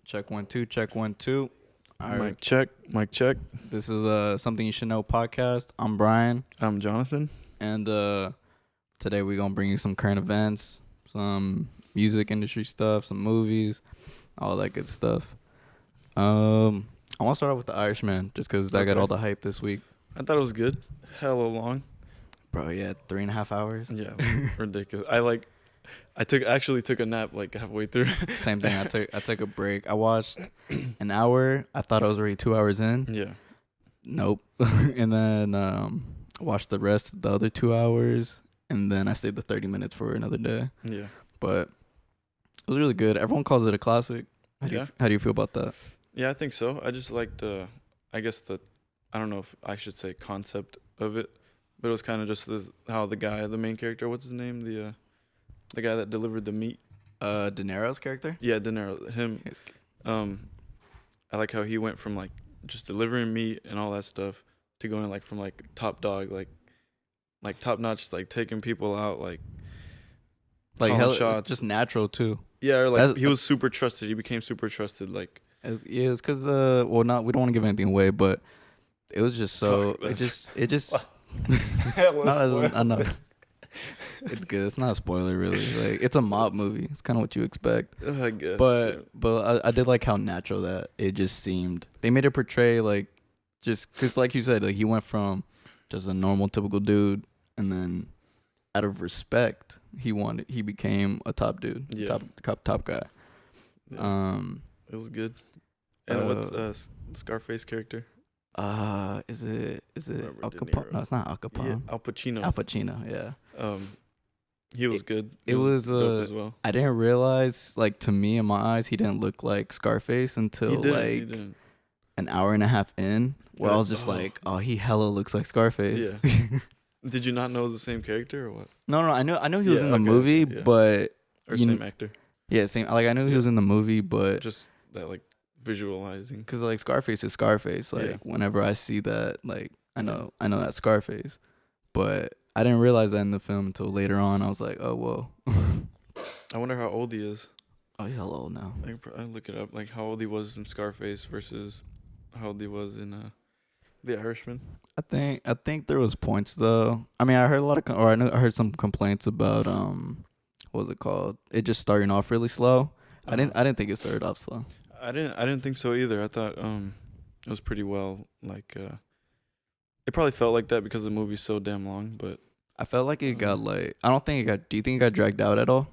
Check 1 2. Check 1 2. All right. Mic check. Mic check. This is Something You Should Know podcast. I'm Brian, I'm Jonathan. and today we're gonna bring you some current events, some music industry stuff, some movies, all that good stuff. I want to start off with The Irishman, just because that got all the hype this week. I thought it was good. Hella long. Bro, yeah, 3.5 hours. Yeah, ridiculous. I actually took a nap like halfway through. Same thing. I took a break. I watched an hour. I thought I was already 2 hours in. Yeah. Nope. And then watched the rest of the other 2 hours, and then I stayed the 30 minutes for another day. Yeah. But it was really good. Everyone calls it a classic. How do you feel about that? Yeah, I think so. I just liked I don't know if I should say concept of it, but it was kind of just how the main character, what's his name? The guy that delivered the meat. De Niro's character? Yeah, De Niro. Him. I like how he went from like just delivering meat and all that stuff to going like from like top dog, like top notch, like taking people out, like hell, shots. Just natural too. Yeah, or like he was super trusted. He became super trusted. Like it's because we don't want to give anything away, but it was just so it just. I know. It's good. It's not a spoiler, really. Like, it's a mob movie. It's kind of what you expect. I guess. But I did like how natural that it just seemed. They made it portray like just because, like you said, like he went from just a normal, typical dude, and then out of respect, he became a top dude, top guy. Yeah. It was good. And what's Scarface character? Is it Al Capone? No, it's not Al Capone. Yeah, Al Pacino. Al Pacino, yeah. He was good. It was dope as well. I didn't realize, like, to me in my eyes, he didn't look like Scarface until an hour and a half in, where I was just like, oh, he hella looks like Scarface. Yeah. Did you not know it was the same character or what? No, I know he was in the movie, but same actor. Yeah, same. Like, I knew he was in the movie, but just that like visualizing, because like Scarface is Scarface. Like whenever I see that, like I know that's Scarface, but I didn't realize that in the film until later on. I was like, oh whoa. I wonder how old he is. Oh, he's hella old now. I look it up, like how old he was in Scarface versus how old he was in The Irishman. I think there was points though. I mean, I heard I heard some complaints about what was it called? It just starting off really slow. I didn't think it started off slow. I didn't think so either. I thought it was pretty well, like it probably felt like that because the movie's so damn long, but I felt like it got like, I don't think it got, do you think it got dragged out at all?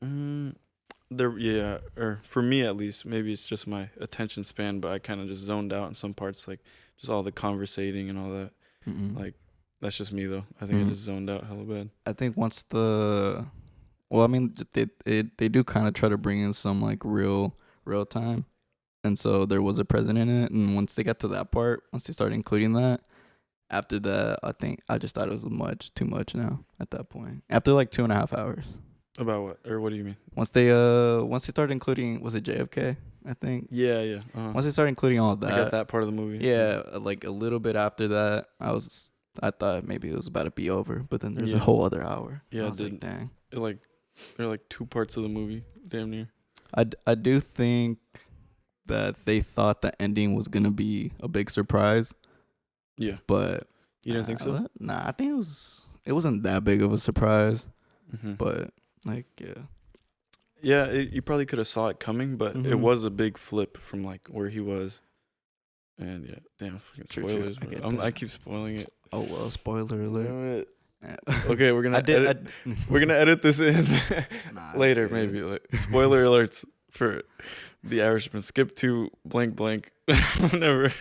Or for me at least, maybe it's just my attention span, but I kind of just zoned out in some parts, like just all the conversating and all that. Like that's just me though. I think I just zoned out hella bad. I think once I mean they do kind of try to bring in some like real time, and so there was a president in it, and once they got to that part, once they started including that, after that I just thought it was too much now at that point, after like 2.5 hours. About what, or what do you mean? Once they started including, was it JFK, I think? Yeah. Once they started including all of that, I got that part of the movie. Yeah, like a little bit after that, I thought maybe it was about to be over, but then there's a whole other hour. Yeah, I was like, dang. There are like 2 parts of the movie, damn near. I do think that they thought the ending was gonna be a big surprise. Yeah, but you didn't think so? Nah, I think it wasn't that big of a surprise. But like, yeah, you probably could have saw it coming, but it was a big flip from like where he was. And yeah, damn fucking spoilers. I keep spoiling it. Oh well, spoiler alert. Okay, we're gonna edit this in later, maybe. Like, spoiler alerts for The Irishman. Skip to blank whenever.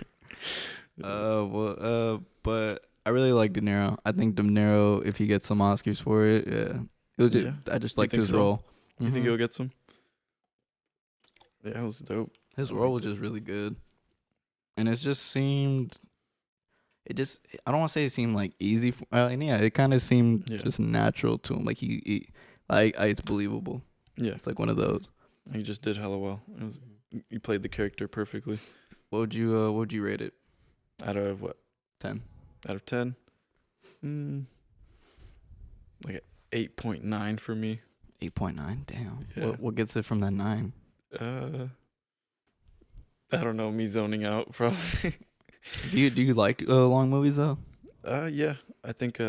But I really like De Niro. I think De Niro, if he gets some Oscars for it, it was I just liked his role. You think he'll get some? Yeah, it was dope. His role was just really good, and it just seemed. I don't want to say it seemed like easy. And yeah, it kind of seemed just natural to him. Like it's believable. Yeah, it's like one of those. He just did hella well. You played the character perfectly. What would you rate it? Out of what? 10. Out of 10? Like 8.9 for me. 8.9. Damn. Yeah. What gets it from that 9? I don't know, me zoning out probably. Do you like long movies though? Yeah, I think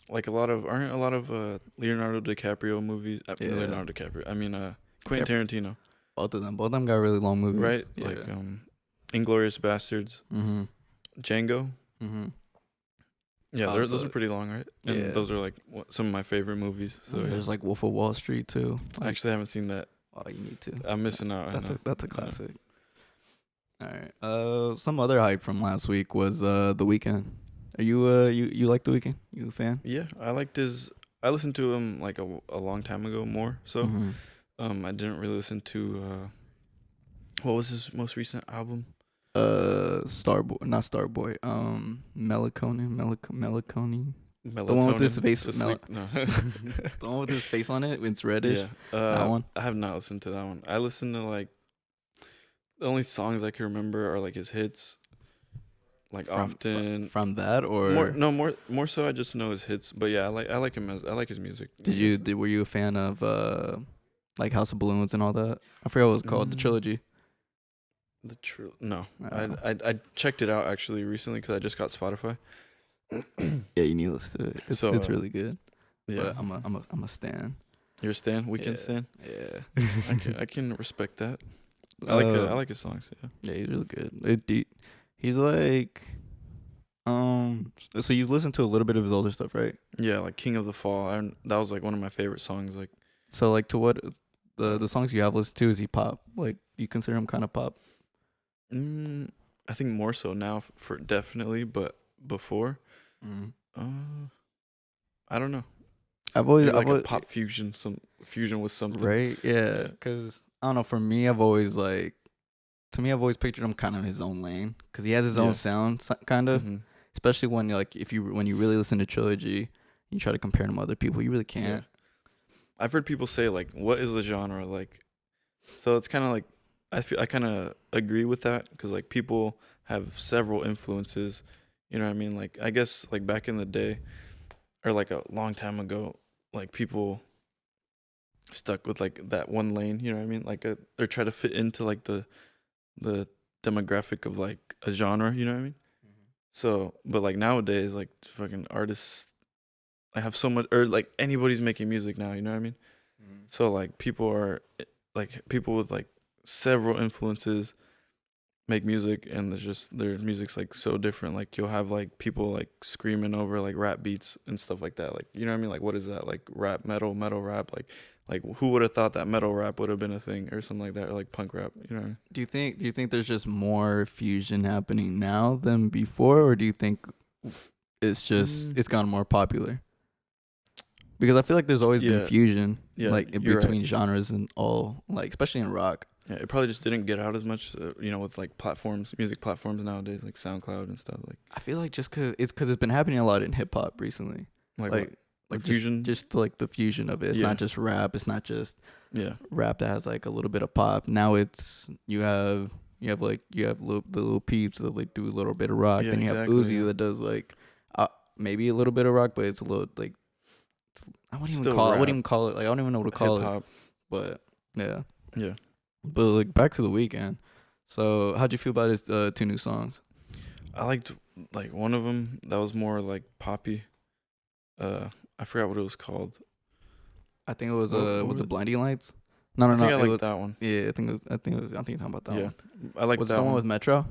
like aren't a lot of Leonardo DiCaprio movies. Yeah, Leonardo DiCaprio. I mean Quentin Tarantino, both of them got really long movies. right? Yeah. Like Inglorious Bastards, Mhm. Django. Mhm. Yeah, those Also, are pretty long, right? And yeah. those are like some of my favorite movies. So yeah. There's like Wolf of Wall Street too. I Like, actually haven't seen that. oh, you need to. I'm missing out. I That's know. a Yeah. classic. All right. Some other hype from last week was The Weeknd. Are you like The Weeknd? You a fan? Yeah, I liked his. I listened to him like a long time ago more. So Mhm. I didn't really listen to what was his most recent album? Starboy, not Starboy. Melatonin. The one with his Melatonin face. to sleep. No. The one with his face on it. It's reddish. Yeah. That one. I have not listened to that one. I listened to like the only songs I can remember are like his hits, like often. From that or More so. I just know his hits. But yeah, I like him as I like his music. were you a fan of like House of Balloons and all that? I forgot what it was called. The trilogy. No, Oh. I checked it out actually recently because I just got Spotify. Yeah, you need to listen to it. It's really good. Yeah, But I'm a stan. you're a stan, Weekend Yeah. stan. Yeah. I can respect that. I Uh, like his songs. Yeah. Yeah, he's really good. He's like, so you listened to a little bit of his older stuff, right? Yeah, like King of the Fall. That was like one of my favorite songs. Like, So like, to what the songs you have listened to, is he pop? Like, you consider him kind of pop? I think more so now for definitely, but before, Mm. I don't know. I've always Maybe like a pop fusion, some fusion with something. right, yeah, Yeah. because I don't know. For me, I've always pictured him kind of in his own lane because he has his Yeah. own sound, kind of. Mhm. Especially when when you really listen to Trilogy, you try to compare him to other people, you really can't. I've heard people say like, "What is the genre like?" So it's kind of like I kind of agree with that because like people have several influences. You know what I mean? Like I guess like back in the day, or like a long time ago, like people stuck with like that one lane. You know what I mean? Like or try to fit into like the demographic of like a genre. You know what I mean? So, but like nowadays, like fucking artists, I have so much, or like anybody's making music now. You know what I mean? So like people with like several influences make music, and their music's like so different. Like you'll have like people like screaming over like rap beats and stuff like that. Like, you know what I mean? Like what is that? Like rap, metal rap. Like who would have thought that metal rap would have been a thing or something like that, or like punk rap? You know what I mean? Do you think there's just more fusion happening now than before, or do you think it's just it's gotten more popular? Because I feel like there's always been fusion, like in between genres and all, like especially in rock. Yeah, it probably just didn't get out as much, with like music platforms nowadays, like SoundCloud and stuff. Like I feel like just because it's been happening a lot in hip hop recently, like fusion, just like the fusion of it. It's not just rap. It's not just rap that has like a little bit of pop. Now it's you have the little peeps that like do a little bit of rock. Then you have Uzi that does like maybe a little bit of rock, but it's a little like I wouldn't even call it like I don't even know what to call hip-hop. it. But yeah. Yeah. But like back to The Weeknd. So how'd you feel about his 2 new songs? I liked like one of them that was more like poppy. I forgot what it was called. I think it was was it Blinding Lights? No. I think I liked that one. Yeah, I think you're talking about that one. I like that. Was it the one with Metro?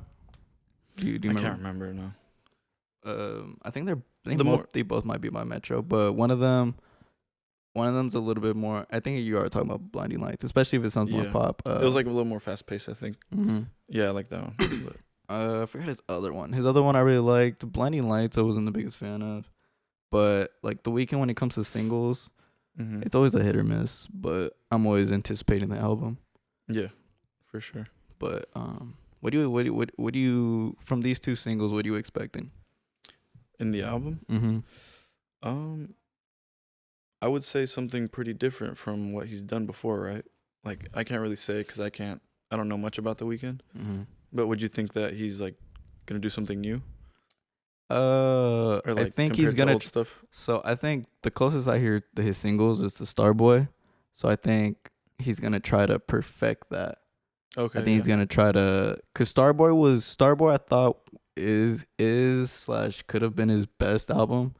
Do you remember? I can't remember now. I think they both might be by Metro, but one of them's a little bit more. I think you are talking about Blinding Lights, especially if it sounds more pop. It was like a little more fast paced, I think. Mm-hmm. Yeah, I like that one. But I forgot his other one. His other one I really liked. Blinding Lights I wasn't the biggest fan of, but like The Weeknd when it comes to singles, it's always a hit or miss. But I'm always anticipating the album. Yeah, for sure. But what do you from these 2 singles? What are you expecting in the album? Mm-hmm. I would say something pretty different from what he's done before, right? Like I can't really say because I don't know much about The Weeknd. Mm-hmm. But would you think that he's like gonna do something new? Or like I think he's gonna old stuff. So I think the closest I hear to his singles is the Starboy. So I think he's gonna try to perfect that. I Okay, think yeah. he's gonna try to, cause Starboy. I thought is slash could have been his best album,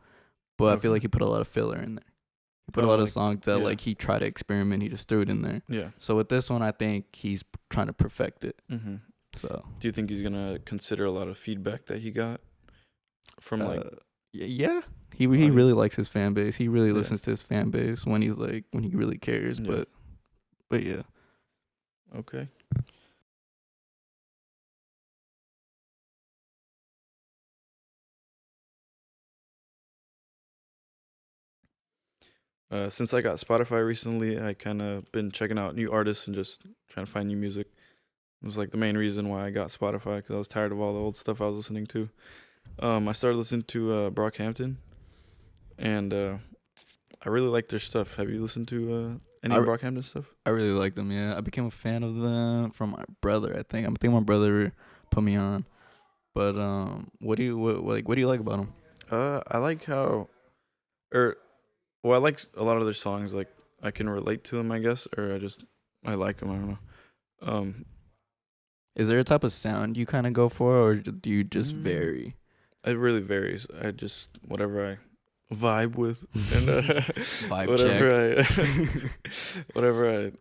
but I feel Okay. like he put a lot of filler in there. He put a Oh, lot of like songs that yeah, like he tried to experiment. He just threw it in there. yeah. So with this one, I think he's trying to perfect it. Mm-hmm. So Do you think he's gonna consider a lot of feedback that he got from like yeah, he audience? really likes his fan base. He really Yeah, listens to his fan base when he's like when he really cares. yeah. But yeah. Okay. Since I got Spotify recently, I kind of been checking out new artists and just trying to find new music. It was like the main reason why I got Spotify because I was tired of all the old stuff I was listening to. I started listening to Brockhampton, and I really like their stuff. Have you listened to any I, of re- Brockhampton stuff? I really like them. Yeah, I became a fan of them from my brother. I think my brother put me on. But what do you like about them? I like how, or well, I like a lot of their songs. Like I can relate to them, I guess, or I like them. I don't know. Um, Is there a type of sound you kind of go for, or do you just mm, vary? it really varies. I just whatever I vibe with, and Vibe check. whatever I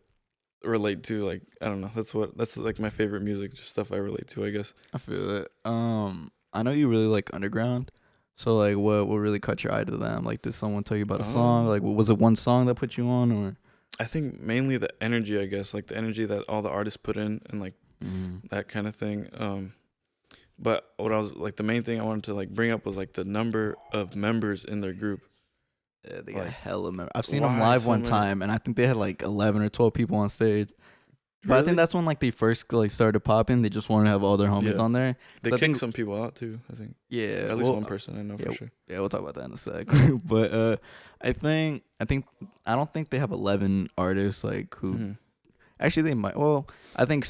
relate to. Like I don't know. That's like my favorite music. Just stuff I relate to, I guess. I feel it. I know you really like underground. So like, what really caught your eye to them? Like, did someone tell you about a song? Um, Like, was it one song that put you on, or? I think mainly the energy. I guess like the energy that all the artists put in, and like Mm. that kind of thing. But what I was like, the main thing I wanted to like bring up was like the number of members in their group. Yeah, they got Like, hella members. I've seen them why live so one many? time, and I think they had like 11 or 12 people on stage. But I think Really? that's when like they first like started popping. They just wanted to have all their homies Yeah. on there. They Cause I kicked think some people out too. I think yeah, at least well one person I know yeah for sure. yeah we'll talk about that in a sec. But I think I don't think they have 11 artists like who Hmm. actually they might. Well, I think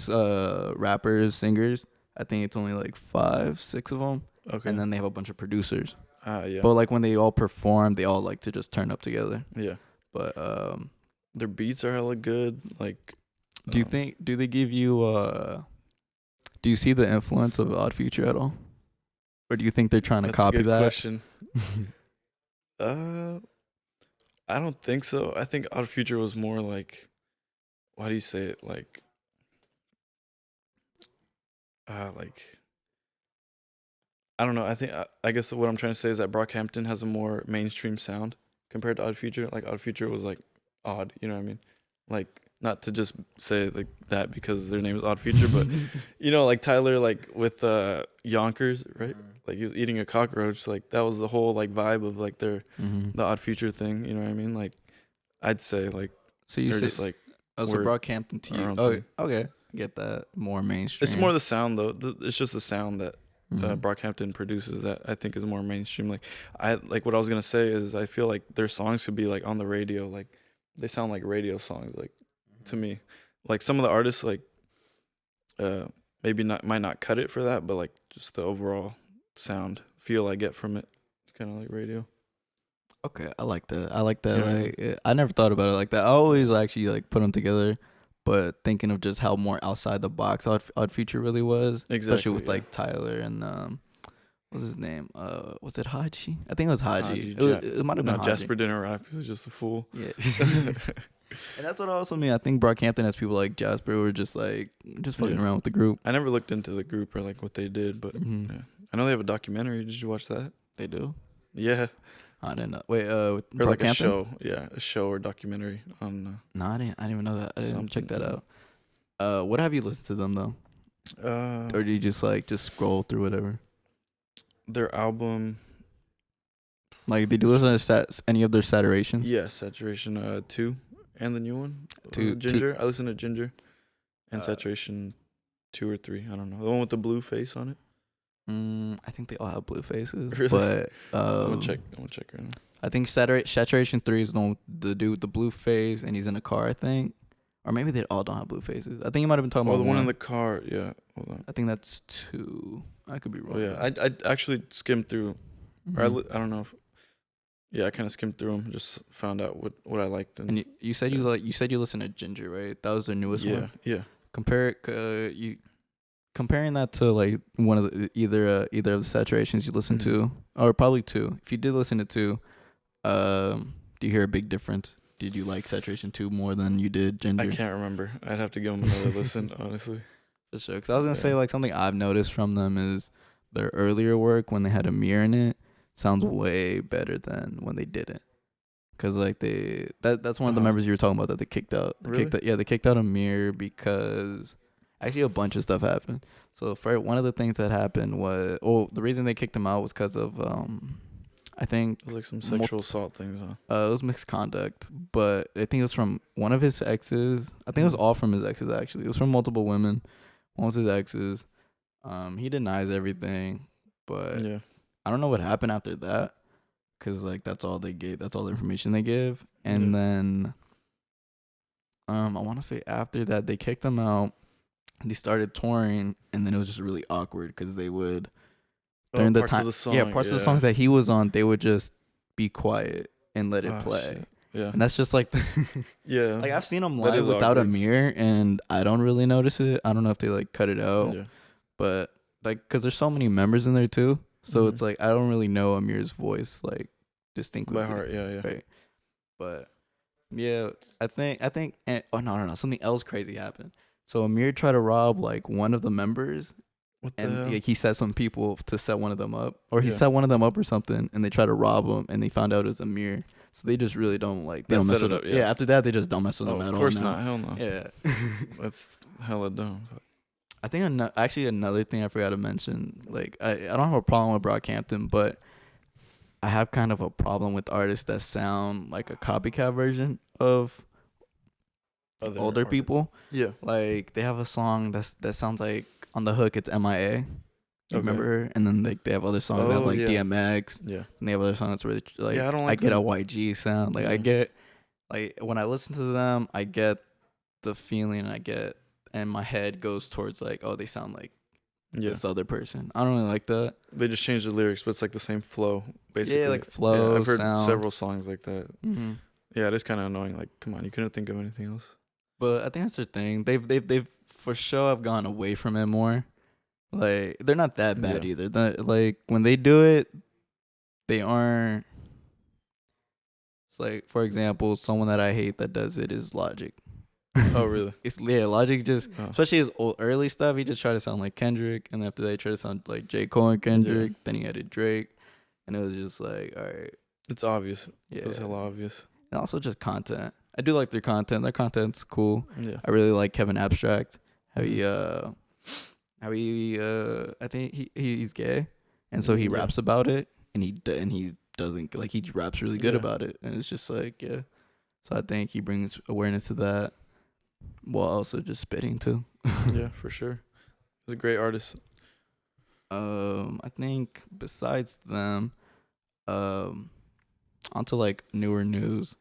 rappers, singers. I think it's only like 5, 6 of them, Okay. and then they have a bunch of producers. Yeah. But like when they all perform, they all like to just turn up together. Yeah. But Their beats are hella good. Like, do they give you do you see the influence of Odd Future at all? Or do you think they're trying to that's a copy good that? question. Uh, I don't think so. I think Odd Future was more like, why do you say it? Like I don't know. I guess what I'm trying to say is that Brockhampton has a more mainstream sound compared to Odd Future. Like Odd Future was like odd, you know what I mean? Like not to just say like that because their name is Odd Future, but you know, like Tyler, like with Yonkers, right? Like he was eating a cockroach. Like that was the whole like vibe of like Mm-hmm. the Odd Future thing. You know what I mean? Like I'd say like So you they're say just like so we're Brockhampton to our you. own Oh, thing. okay. Get that more It's mainstream. more the sound though. It's just the sound that Mhm. Brockhampton produces that I think is more mainstream. Like I like what I was gonna say is I feel like their songs could be like on the radio. Like they sound like radio songs. Like to me, like some of the artists like uh maybe not might not cut it for that, but like just the overall sound feel I get from it. It's kind of like radio. Okay, I like that. I like that. You know what I mean? Like, I never thought about it like that. I always actually like put them together, but thinking of just how more outside the box Odd Future really was, especially Exactly. with Yeah. like Tyler and what's his name? Was it Haji? I think it was Haji. Haji, It might have been no, Haji. Jasper didn't rap. He was just a fool. Yeah. And that's what also mean. I think Brockhampton has people like Jasper who are just like just fucking Yeah. around with the group. I never looked into the group or like what they did, but Hmm. yeah. I know they have a documentary. Did you watch that? They do. Yeah. I didn't know. Wait, with Or like a Brockhampton? show. Yeah, a show or documentary on No, I didn't. I didn't even know that. I didn't check something. that out. What have you listened to them though, or do you just like just scroll through whatever? Their album. Like, did you listen to any of their saturations? Yeah, Saturation 2 and the new one. Two- Ginger. I listened to Ginger and Uh, Saturation 2 or 3. I don't know. The one with the blue face on it. I think they all have blue faces, Really? but I'm gonna check right now. I think Saturation 3 is the one with the dude with the blue face, and he's in a car. I think, or maybe they all don't have blue faces. I think you might have been talking Oh, about the one in one. the car. Yeah. Hold on. I think that's 2. I could be wrong. Oh yeah. I actually skimmed through. Or Mhm. I don't know if. Yeah, I kind of skimmed through them. Just found out what I liked. And you said yeah. you said you listened to Ginger, right? That was their newest Yeah. one. Yeah. you comparing that to like one of the either of the saturations you listen to, or probably two. If you did listen to two, do you hear a big difference? Did you like Saturation 2 more than you did Ginger? I can't remember. I'd have to give them another listen, honestly. For sure. Because I was going to say, like, something I've noticed from them is their earlier work, when they had a mirror in it, sounds way better than when they didn't. Because, like, that's one of the members you were talking about that they kicked out. Really? They kicked out a mirror because actually a bunch of stuff happened. So, for one of the things that happened was, the reason they kicked him out was because of, I think it was like some sexual assault things, huh? It was misconduct, but I think it was from one of his exes. I think it was all from his exes, actually. It was from multiple women. One was his exes. He denies everything, but Yeah. I don't know what happened after that, because like that's all they gave. That's all the information they give. And then, I want to say after that they kicked him out. They started touring, and then it was just really awkward because they would. During the parts time, of the song, parts of the songs that he was on, they would just be quiet and let it play. Shit. Yeah, and that's just like, yeah. Like I've seen him live without a mirror, and I don't really notice it. I don't know if they like cut it out, but like, cause there's so many members in there too, so it's like I don't really know Amir's voice like distinctly by heart. Yeah. Right. But yeah, I think, no, something else crazy happened. So Amir tried to rob like one of the members. What the and hell? Like, he set some people to set one of them up, or he set one of them up or something, and they tried to rob him, and they found out it was Amir. So they just really don't like. They don't mess with them. Yeah. After that, they just don't mess with them at all. Of course not. Hell no. Yeah. That's hella dumb. I think actually another thing I forgot to mention. Like I don't have a problem with Brockhampton, but I have kind of a problem with artists that sound like a copycat version of older people. Yeah. Like they have a song that sounds like. On the hook, it's MIA. Remember? And then like they have other songs that have like DMX. Yeah. And they have other songs where like I get a YG sound. Like I get like when I listen to them, I get the feeling and my head goes towards like, oh, they sound like this other person. I don't really like that. They just changed the lyrics, but it's like the same flow, basically. Yeah, like flow. I've heard sound. Several songs like that. Mm-hmm. Yeah, it is kind of annoying. Like, come on, you couldn't think of anything else. But I think that's their thing. They've for sure have gone away from it more. Like they're not that bad either. Like when they do it, they aren't. It's like, for example, someone that I hate that does it is Logic. Oh really? Logic just especially his early stuff. He just tried to sound like Kendrick, and after that, he tried to sound like J. Cole and Kendrick. Then he added Drake, and it was just like, all right, it's obvious. Yeah, it's hella obvious. And also just content. I do like their content. Their content's cool. Yeah, I really like Kevin Abstract. How he I think he's gay, and so he raps about it, and he doesn't like, he raps really good about it, and it's just like so I think he brings awareness to that while also just spitting too. Yeah, for sure. He's a great artist. I think besides them, onto like newer news.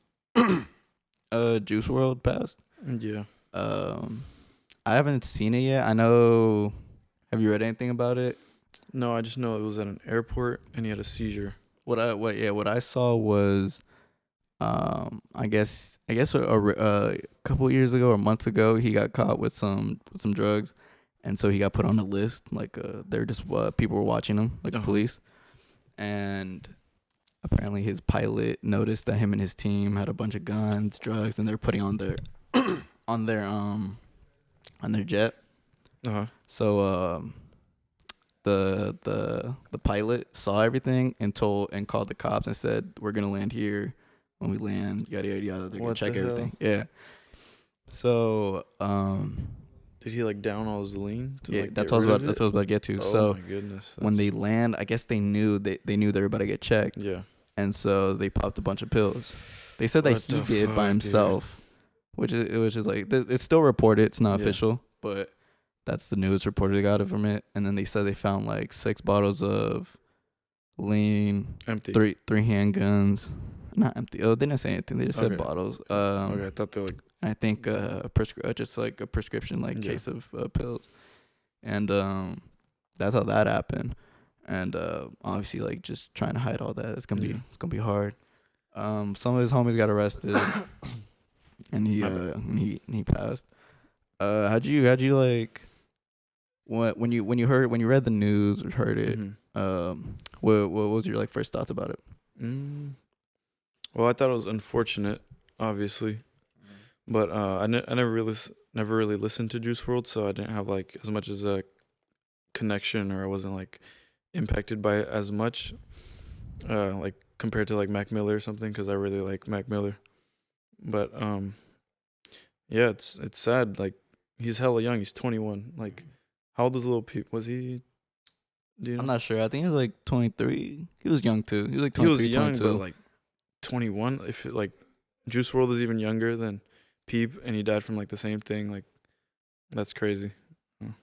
JuiceWrld passed. Yeah. I haven't seen it yet. I know. Have you read anything about it? No, I just know it was at an airport and he had a seizure. What I saw was, I guess a couple years ago or months ago, he got caught with some drugs, and so he got put on a list. Like they're just people were watching him, like the police, and apparently his pilot noticed that him and his team had a bunch of guns, drugs, and they're putting on their on their jet. So the pilot saw everything and called the cops and said, we're gonna land here. When we land, yada yada yada, they're gonna check everything. Yeah. So did he like down all his lean? That's what I was about to get to. So my goodness, when they land, I guess they knew they were about to get checked. Yeah. And so they popped a bunch of pills. They said that he did by himself, which is like, it's still reported. It's not official, but that's the news reporter they got it from it. And then they said they found like 6 bottles of lean, empty, 3 handguns, not empty. Oh, they didn't say anything. They just said bottles. Okay, I thought they were like. I think just like a prescription case of pills, and that's how that happened. And obviously, like, just trying to hide all that, it's gonna be hard. Some of his homies got arrested, and he passed. How'd you like when you read the news or heard it? Hmm. What was your like first thoughts about it? Mm. Well, I thought it was unfortunate, obviously, but I never really listened to Juice World, so I didn't have like as much as a connection, or I wasn't like impacted by it as much, like compared to like Mac Miller or something, because I really like Mac Miller. But yeah, it's sad. Like he's hella young. He's 21. Like how old was Lil Peep? Was he? Do you I'm know? not sure. I think he was like 23. He was young too. He was like He was 23, young, but 22. like 21. If it, like Juice World is even younger than Peep, and he died from like the same thing. Like that's crazy. Mm.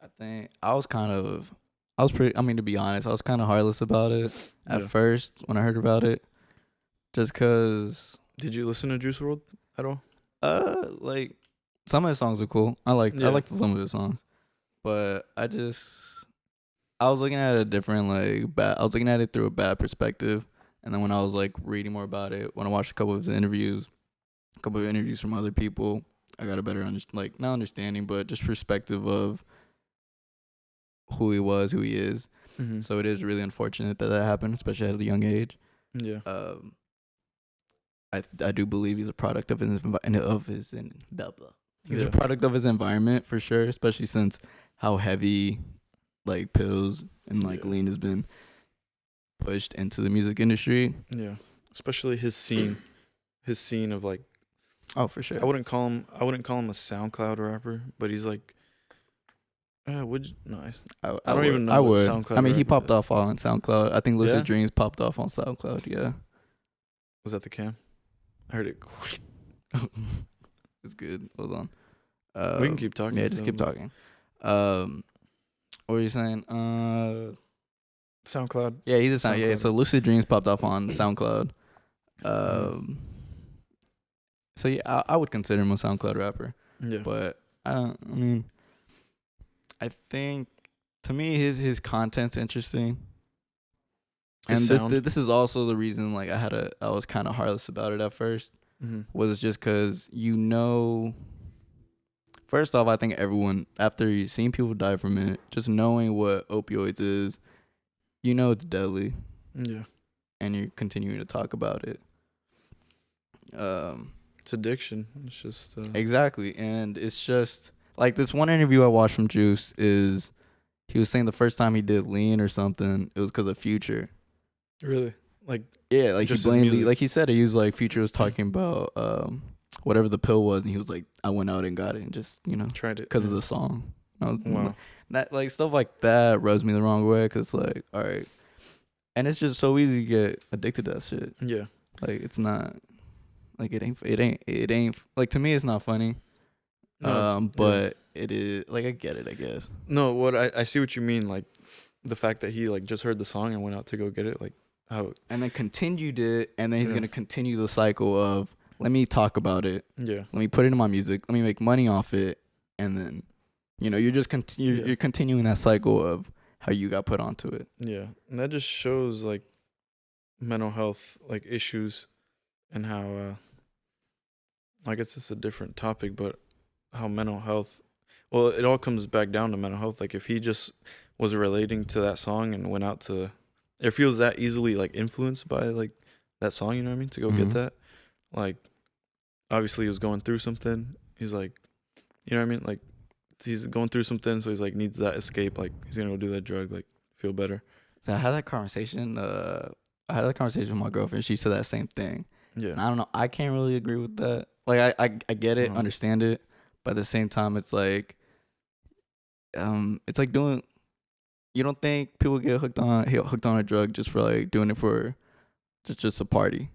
I think I was pretty. I mean, to be honest, I was kind of heartless about it at Yeah. first when I heard about it, just cause Did you listen to Juice World at all? like some of his songs are cool. I Yeah. liked some of his songs, but I was looking at it a different like bad. I was looking at it through a bad perspective, and then when I was like reading more about it, when I watched a couple of his interviews, a couple of interviews from other people, I got a better like not understanding, but just perspective of who he was, who he is. Mm-hmm. So it is really unfortunate that that happened, especially at a young age. Yeah. I do believe he's a product of blah, blah. He's a Yeah. product of his environment for sure, especially since how heavy like pills and like Yeah. lean has been pushed into the music industry. Yeah. Especially his scene. His scene of like Oh, for sure. I wouldn't call him a SoundCloud rapper, but he's like would you, no, I don't even know I what would. SoundCloud I mean, he rapper popped is. off on SoundCloud. I think Lucid Yeah? Dreams popped off on SoundCloud. Yeah, Was that the cam? I heard it. it's good. Hold on. We can keep talking. Yeah, just still, keep but talking. What were you saying? SoundCloud. Yeah, he's a sound. Yeah, SoundCloud. so Lucid Dreams popped off on SoundCloud. Mhm. So yeah, I would consider him a SoundCloud rapper, Yeah. but I don't. I mean, I think to me his content's interesting, and His this sound. this is also the reason like I was kind of heartless about it at first, Mm-hmm. was just because first off, I think everyone after you seeing people die from it, just knowing what opioids is, it's deadly, Yeah. and you're continuing to talk about it. It's addiction. It's just Exactly, and it's just like this one interview I watched from Juice is he was saying the first time he did lean or something, it was because of Future. really like Yeah, like just he his blamed music. like he said he was like Future was talking about whatever the pill was, and he was like, I went out and got it, and just Tried it because of yeah. the song. Wow. That like stuff like that rubs me the wrong way, because like, all right, and it's just so easy to get addicted to that shit. Yeah. Like it's not like it ain't like, to me it's not funny. No. Yeah. But it is like, I get it, I guess. No. What I see what you mean. Like the fact that he like just heard the song and went out to go get it. Like how. And then continued it, and then he's Yeah. gonna continue the cycle of, let me talk about it, Yeah. let me put it in my music, let me make money off it, and then you're just Yeah. you're continuing that cycle of how you got put onto it. Yeah. And that just shows like mental health like issues, and how I guess it's a different topic, but how mental health. Well, it all comes back down to mental health. Like if he just was relating to that song and went out to, if he was that easily like influenced by like that song, you know what I mean, to go get Mhm. that, like obviously he was going through something. He's like, you know what I mean, like he's going through something, so he's like needs that escape. Like he's gonna go do that drug, like feel better. So I had that conversation. I had that conversation with my girlfriend. She said that same thing. Yeah. And I don't know. I can't really agree with that. Like I get it, Uh-huh. understand it, but at the same time, it's like doing. You don't think people get hooked on a drug just for like doing it for just a party,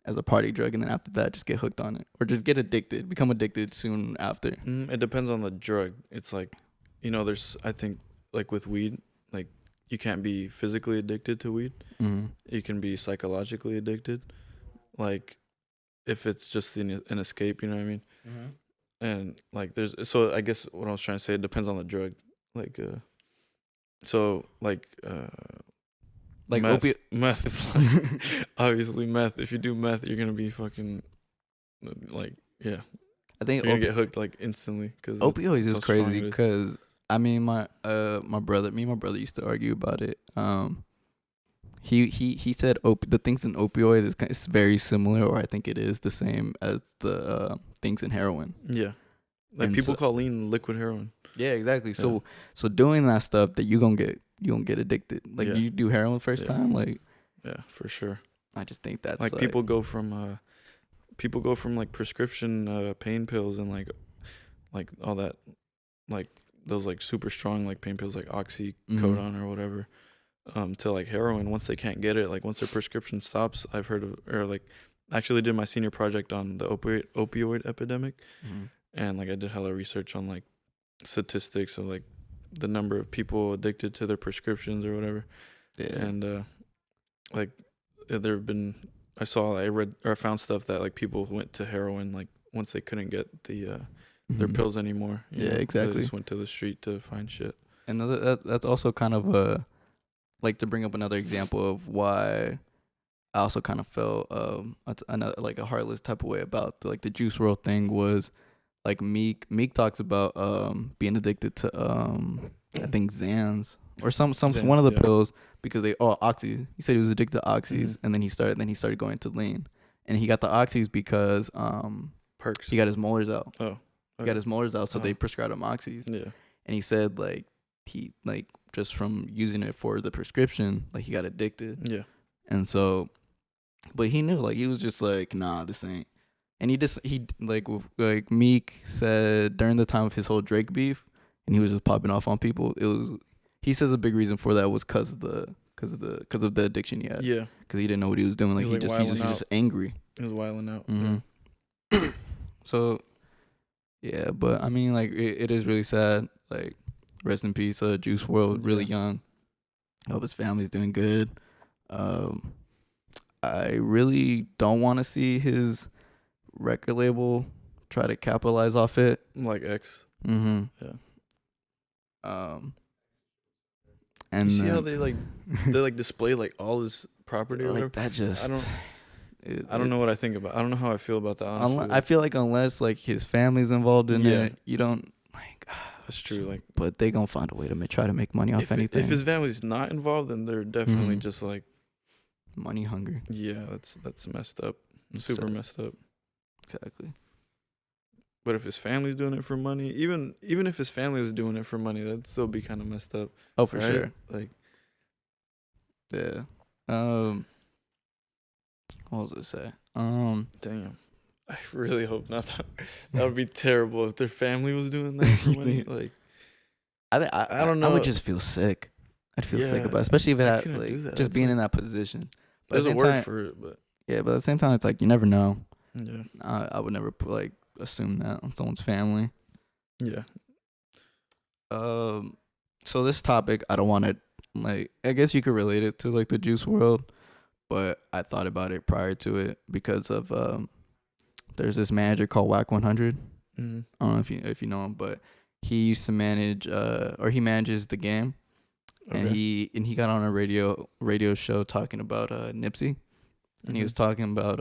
as a party drug, and then after that just get hooked on it, or just get addicted, become addicted soon after. It depends on the drug. It's like, there's, I think, like with weed, like you can't be physically addicted to weed. Mm-hmm. You can be psychologically addicted. Like if it's just an escape, you know what I mean? Mm-hmm. And like so I guess what I was trying to say, it depends on the drug. Like Like meth, opiate. meth is like obviously meth. If you do meth, you're gonna be fucking like yeah. I think You're gonna get hooked like instantly because opioids is how strong crazy it is. because I mean my brother, me and my brother used to argue about it. He said the things in opioids is very similar, or I think it is the same as the things in heroin. Yeah, like And people so, call lean liquid heroin. yeah, exactly. Yeah. So doing that stuff that you gonna get addicted. Like Yeah. you do heroin first Yeah. time, like Yeah, for sure. I just think that's Like people go from like prescription pain pills and like all that, like those like super strong like pain pills like oxycodone or whatever, to like heroin once they can't get it. Like once their prescription stops, I've heard of, or like actually did my senior project on the opioid epidemic, and like I did hella research on like statistics of like the number of people addicted to their prescriptions or whatever. Yeah. And like there have been, I read or I found stuff that like people went to heroin like once they couldn't get their pills anymore. Yeah, know? exactly. They just went to the street to find shit. And that's also kind of like to bring up another example of why I also kind of felt another like a heartless type of way about the JuiceWrld thing was like Meek talks about being addicted to I think Xans or some Xans, one of the yeah. pills because oxy. He said he was addicted to oxys and then he started going to lean. And he got the oxys because Perks. he got his molars out. Oh. Okay. He got his molars out, so they prescribed him oxys. Yeah. And he said like he like just from using it for the prescription, like he got addicted. Yeah. And so, but he knew, like he was just like, nah, this ain't. And he like Meek said during the time of his whole Drake beef, and he was just popping off on people. He says a big reason for that was because of the addiction he had. Yeah. Because he didn't know what he was doing. Like he was just angry. He was wilding out. Mm-hmm. So, yeah, but I mean, like it is really sad. Like, rest in peace, JuiceWrld, really young. Hope his family's doing good. I really don't want to see his record label try to capitalize off it. Like X. Mm-hmm. Yeah. And you see how they display like all his property or whatever? That just I don't know what I think about. I don't know how I feel about that. Honestly, I feel like unless like his family's involved in it, you don't like. That's true. Like, but they gonna find a way to try to make money off anything. If his family's not involved, then they're definitely just like money hungry. Yeah, that's messed up. Super messed up. Exactly. But if his family's doing it for money, even if his family was doing it for money, that'd still be kind of messed up. Oh, for sure. Like, yeah. What was I say? Damn. I really hope not. That would be terrible if their family was doing that for money. Like, I don't know. I would just feel sick. I'd feel sick about it, especially if it had like just being in that position. There's a word for it, but yeah, but at the same time, it's like you never know. Yeah. I would never assume that on someone's family. Yeah. So this topic, I don't want to I guess you could relate it to like the JuiceWrld, but I thought about it prior to it because of there's this manager called Whack 100. Mm-hmm. I don't know if you know him, but he used to manage or he manages the game. Okay. And he got on a radio show talking about Nipsey. And he was talking about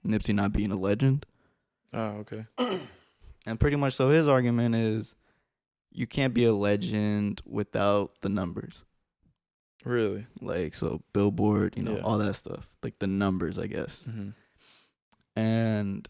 Nipsey not being a legend. Oh, okay. And pretty much so his argument is you can't be a legend without the numbers. Really? Like, so Billboard, all that stuff. Like the numbers, I guess. Mm-hmm. And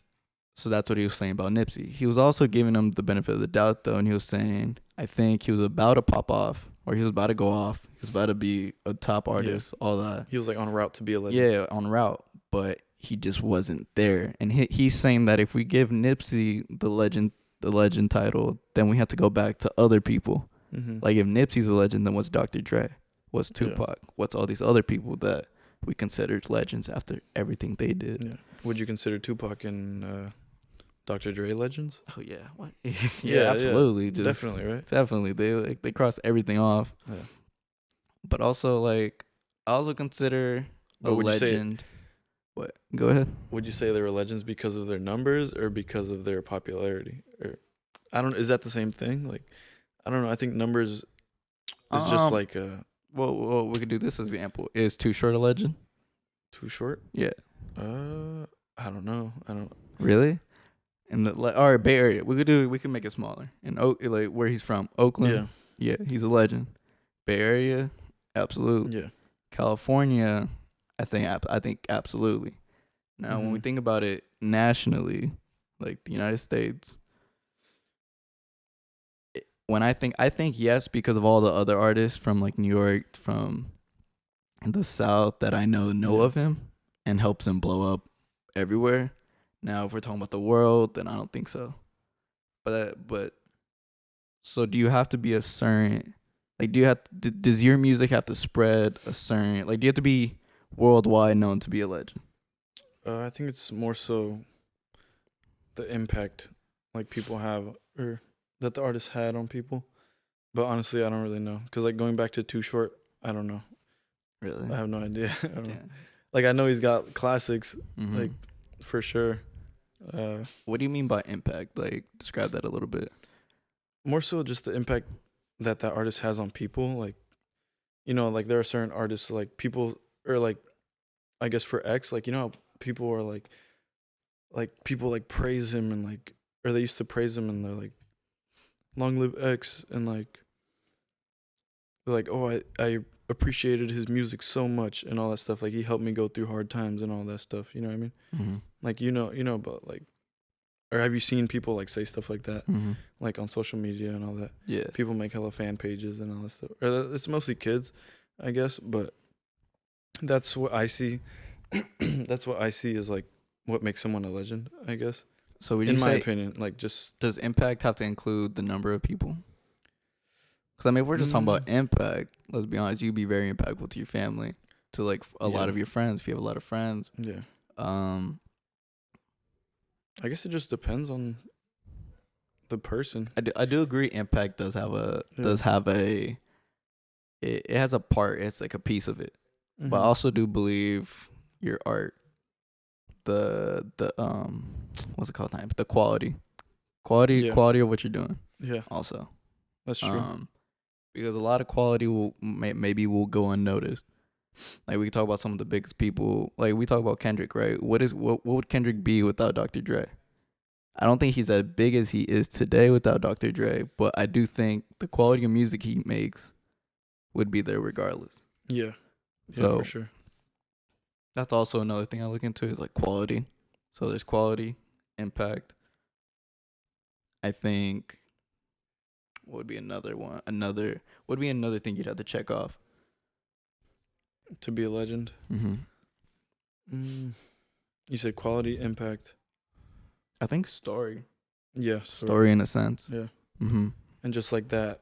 so that's what he was saying about Nipsey. He was also giving him the benefit of the doubt, though, and he was saying, I think he was about to pop off, or he was about to go off. He was about to be a top artist, all that. He was like on route to be a legend. Yeah, on route, but he just wasn't there. And he's saying that if we give Nipsey the legend title, then we have to go back to other people. Mm-hmm. Like if Nipsey's a legend, then what's Dr. Dre? What's Tupac? What's all these other people that we considered legends after everything they did? Yeah. Would you consider Tupac and Dr. Dre legends? Oh yeah, what? yeah, absolutely. Yeah. Definitely, right? Definitely, they cross everything off. Yeah. But also, like, I also consider a legend. What? Go ahead. Would you say they were legends because of their numbers or because of their popularity? Or is that the same thing? Like, I don't know. I think numbers is just like a. Well, we could do this as an example. Is Too Short a legend? Too Short? Yeah. I don't know. I don't. Really? In the all right, Bay Area. We could make it smaller. In like where he's from, Oakland. Yeah, he's a legend. Bay Area, absolutely. Yeah. California, I think absolutely. Now, when we think about it nationally, like the United States, I think yes, because of all the other artists from like New York, from the South that I know of him and helps him blow up everywhere. Now, if we're talking about the world, then I don't think so. But so do you have to be a certain, like, does your music have to spread a certain, like, do you have to be worldwide known to be a legend? I think it's more so the impact like people have or that the artist had on people. But honestly, I don't really know. Because like going back to Too Short, I don't know. Really? I have no idea. I don't know. Like I know he's got classics, like for sure. What do you mean by impact? Like describe that a little bit. More so just the impact that artist has on people. Like, you know, like there are certain artists like people or like, I guess for X, like, you know how people are like people like praise him and like, or they used to praise him and they're like, long live X, and like they're like, oh, I appreciated his music so much and all that stuff. Like he helped me go through hard times and all that stuff. You know what I mean? Mm-hmm. Like you know about like, or have you seen people like say stuff like that, like on social media and all that? Yeah. People make hella fan pages and all that stuff. Or it's mostly kids, I guess, but that's what I see. That's what I see is like what makes someone a legend, I guess. So would you in my say, opinion, like just does impact have to include the number of people? Because I mean, if we're just talking about impact, let's be honest, you'd be very impactful to your family, to like a lot of your friends, if you have a lot of friends. Yeah. I guess it just depends on the person. I do agree. Impact does have a it has a part. It's like a piece of it, but I also do believe your art, the what's it called? The quality of what you're doing. Yeah. Also, that's true. Because a lot of quality maybe will go unnoticed. Like we can talk about some of the biggest people. Like we talk about Kendrick, right? What would Kendrick be without Dr. Dre? I don't think he's as big as he is today without Dr. Dre, but I do think the quality of music he makes would be there regardless. Yeah. So for sure. That's also another thing I look into is like quality. So there's quality, impact. I think what would be another one? Would be another thing you'd have to check off to be a legend. You said quality, impact. I think story. Yeah, story in a sense. Yeah. And just like that,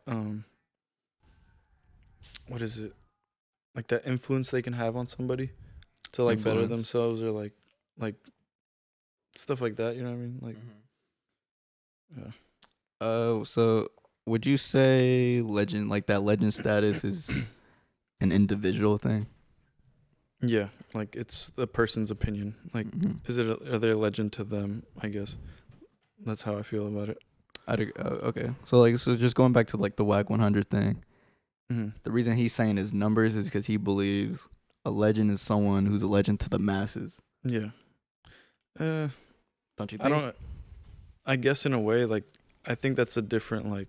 what is it? Like that influence they can have on somebody to like better themselves or like stuff like that. You know what I mean? Like, yeah. Oh, so would you say legend, like that legend status is an individual thing? Yeah, like it's the person's opinion. Like, are they a legend to them? I guess that's how I feel about it. Okay, so just going back to like the WAC 100 thing. The reason he's saying his numbers is because he believes a legend is someone who's a legend to the masses. Yeah. Don't you think? I guess in a way, like I think that's a different like.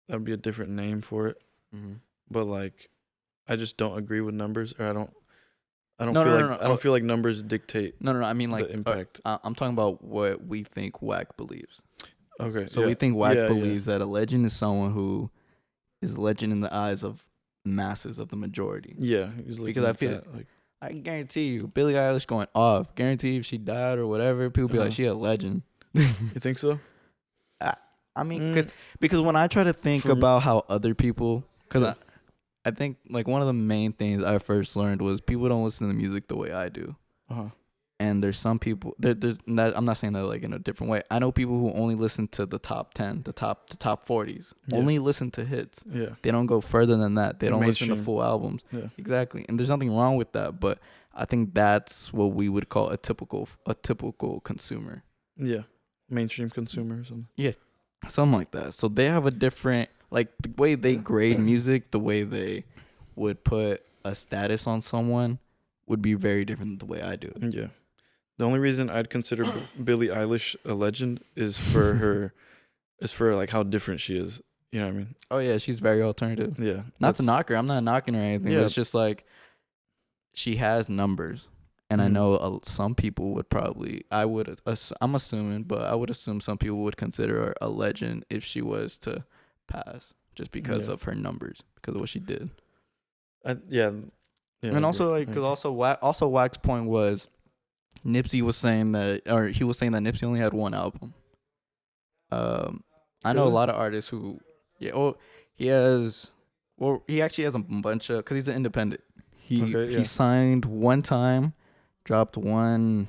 That would be a different name for it. But like, I just don't agree with numbers, or I don't feel like numbers dictate. No. I mean like the impact. I'm talking about what we think WAC believes. Okay. So we think WAC believes that a legend is someone who is a legend in the eyes of masses, of the majority. Yeah, because I feel like I can guarantee you, Billie Eilish going off. Guarantee if she died or whatever, people be like, she a legend. You think so? I mean, because when I try to think about how other people, because I think like one of the main things I first learned was people don't listen to music the way I do. And there's some people I'm not saying that like in a different way. I know people who only listen to the top 10, the top 40s. Only listen to hits. Yeah. They don't go further than that. They don't mainstream. listen to full albums. Yeah. Exactly. And there's nothing wrong with that, but I think that's what we would call a typical consumer. Yeah. Mainstream consumer or something. Yeah. Something like that. So they have a different, like the way they grade music, the way they would put a status on someone would be very different than the way I do it. Yeah. The only reason I'd consider Billie Eilish a legend is for her, is for like how different she is. You know what I mean? Oh yeah, she's very alternative. Yeah. Not to knock her. I'm not knocking her or anything. Yeah. But it's just like she has numbers, and I Mhm. know some people would probably. I'm assuming, but I would assume some people would consider her a legend if she was to pass, just because Yeah. of her numbers, because of what she did. Yeah. Yeah. And I also agree. like, cause also Wax's point was Nipsey was saying that, or he was saying that Nipsey only had one album. I know a Really? lot of artists who, yeah, he has, well, he actually has a bunch of, cause he's an independent. He Okay, yeah. he signed one time, dropped one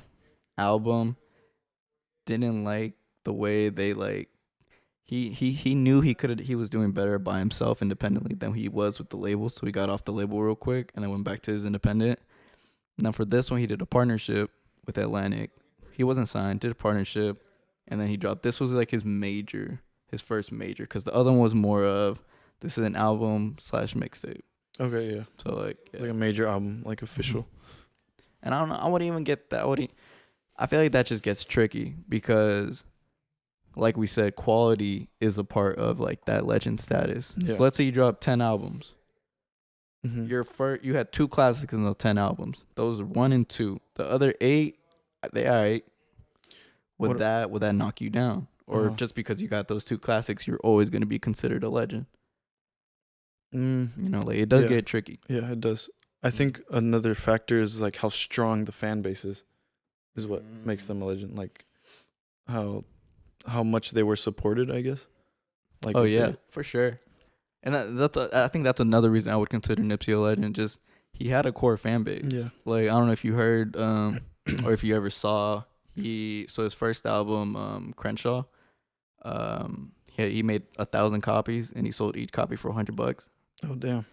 album, didn't like the way they like. He knew he was doing better by himself independently than he was with the label, so he got off the label real quick and then went back to his independent. Now for this one, he did a partnership with Atlantic. He wasn't signed, did a partnership, and then he dropped. This was like his first major, because the other one was more of, this is an album / mixtape. Okay, yeah. So like, yeah. Like a major album, like official. And I don't know, I wouldn't even get that. I feel like that just gets tricky because, like we said, quality is a part of like that legend status. Yeah. So let's say you drop 10 albums. Mm-hmm. You had 2 classics in those 10 albums. Those are 1 and 2. The other 8, they alright. Would that knock you down? Or just because you got those 2 classics, you're always going to be considered a legend? You know, like, it does get tricky. Yeah, it does. I think another factor is like how strong the fan base is what makes them a legend. Like how much they were supported, I guess. Like, oh yeah, for sure. And I think that's another reason I would consider Nipsey a legend. Just, he had a core fan base. Yeah. Like, I don't know if you heard or if you ever saw, his first album, Crenshaw, he made 1,000 copies and he sold each copy for $100. Oh damn.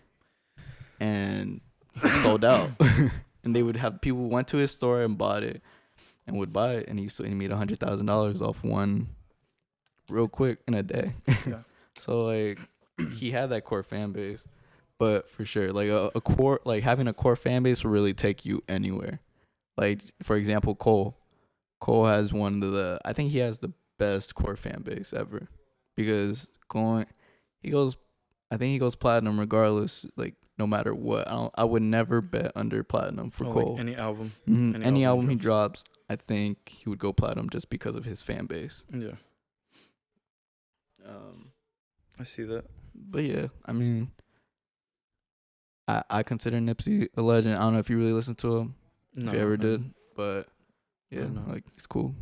And he sold out. And they would have people who went to his store and bought it and would buy it, and he made $100,000 off one real quick in a day. Yeah. So like, he had that core fan base, but for sure, like a core, like having a core fan base will really take you anywhere. Like, for example, Cole has I think he has the best core fan base ever, because I think he goes platinum regardless, like no matter what. I would never bet under platinum for Cole. Like any album. Mm-hmm. Any album he drops, I think he would go platinum just because of his fan base. Yeah. I see that. But yeah, I mean, I consider Nipsey a legend. I don't know if you really listen to him, if you ever did, but yeah, like, he's cool.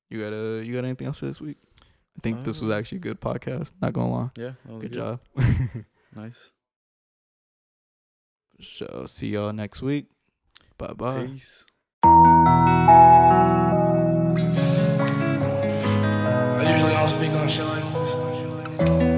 You got anything else for this week? I think this was actually a good podcast. Not gonna lie. Yeah, that was good job. Nice. So see y'all next week. Bye bye. Peace. I usually don't speak on shit like this.